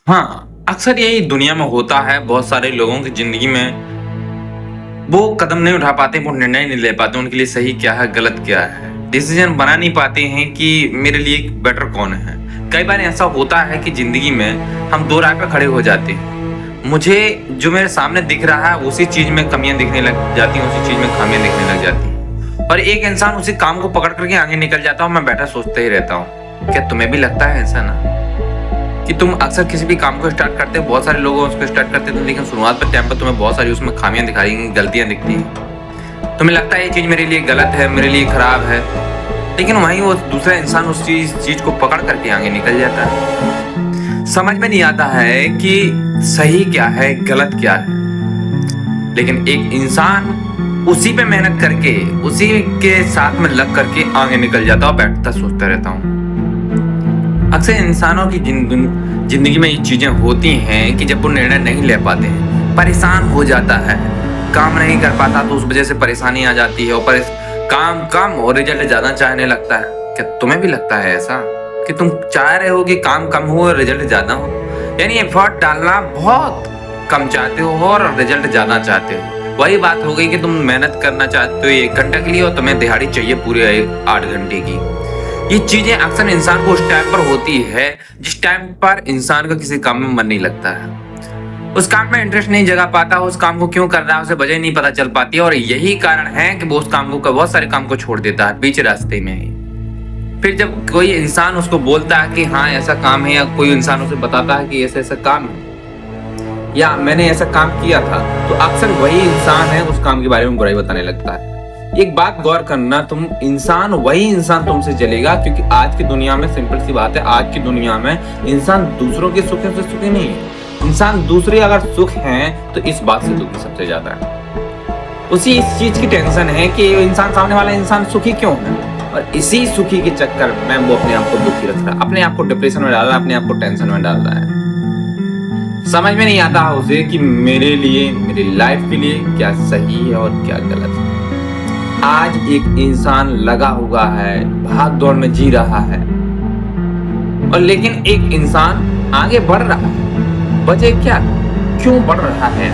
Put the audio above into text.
हाँ, अक्सर यही दुनिया में होता है, बहुत सारे लोगों की ज़िंदगी में वो कदम नहीं उठा पाते, वो निर्णय नहीं ले पाते, उनके लिए सही क्या है, गलत क्या है। डिसीज़न बना नहीं पाते हैं कि मेरे लिए बेटर कौन है। कई बार ऐसा होता है कि ज़िंदगी में हम दो राह पे खड़े हो जाते हैं। मुझे जो मेरे सामने दिख रहा है, उसी चीज़ में कमियाँ दिखने लग जाती हैं, उसी चीज़ में खामियाँ दिखने लग जाती हैं। और एक इंसान उसी काम को पकड़ कर के आगे निकल जाता है और मैं बैठा सोचते ही रहता हूँ। क्या तुम्हें भी लगता है ऐसा ना? कि तुम अक्सर किसी भी काम को स्टार्ट करते हो, बहुत सारे लोग उसको स्टार्ट करते थे, लेकिन शुरुआत के टाइम पर तुम्हें बहुत सारी उसमें खामियां दिखाई देंगी, गलतियां दिखती हैं। तुम्हें लगता है ये चीज़ मेरे लिए गलत है, मेरे लिए खराब है, लेकिन वहीं वो दूसरा इंसान उस चीज़ को पकड़ करके आगे निकल जाता है। समझ में नहीं आता है कि सही क्या है, गलत क्या है, लेकिन एक इंसान उसी पे मेहनत करके, उसी के साथ में लग करके आगे निकल जाता है और बैठता सोचता रहता हूँ। अक्सर इंसानों की जिंदगी में ये चीजें होती हैं कि जब वो निर्णय नहीं ले पाते हैं, परेशान हो जाता है, काम नहीं कर पाता तो उस वजह से परेशानी आ जाती है और काम कम और रिजल्ट ज्यादा चाहने लगता है। क्या तुम्हें भी लगता है ऐसा कि तुम चाह रहे हो कि काम कम हो और रिजल्ट ज्यादा हो? यानी एफर्ट डालना बहुत कम चाहते हो और रिजल्ट ज्यादा चाहते हो। वही बात हो गई कि तुम मेहनत करना चाहते हो 1 घंटे के लिए और तुम्हें दिहाड़ी चाहिए पूरे 8 घंटे की। ये चीजें अक्सर इंसान को उस टाइम पर होती है जिस टाइम पर इंसान का किसी काम में मन नहीं लगता है, उस काम में इंटरेस्ट नहीं जगा पाता, उस काम को क्यों कर रहा है उसे वजह नहीं पता चल पाती है और यही कारण है कि वो उस काम को, बहुत सारे काम को छोड़ देता है बीच रास्ते में ही। फिर जब कोई इंसान उसको बोलता है कि हाँ ऐसा काम है, या कोई इंसान उसे बताता है कि ऐसा ऐसा काम है या मैंने ऐसा काम किया था, तो अक्सर वही इंसान है उस काम के बारे में बुराई बताने लगता है। एक बात गौर करना, वही इंसान तुमसे जलेगा, क्योंकि आज की दुनिया में सिंपल सी बात है, आज की दुनिया में इंसान दूसरों के सुख से सुखी नहीं है। इंसान दूसरे अगर सुख हैं तो इस बात से दुखी सबसे ज्यादा है। उसी इस चीज की टेंशन है कि इंसान, सामने वाला इंसान सुखी क्यों है, और इसी सुखी के चक्कर में वो अपने आप को दुखी रख रहा है, अपने आप को डिप्रेशन में डाल रहा है, अपने आप को टेंशन में डाल रहा है। समझ में नहीं आता उसे कि मेरे लिए, मेरी लाइफ के लिए क्या सही है और क्या गलत है। आज एक इंसान लगा हुआ है, भाग दौड़ में जी रहा है, और लेकिन एक इंसान आगे बढ़ रहा है। वजह क्या, क्यों बढ़ रहा है?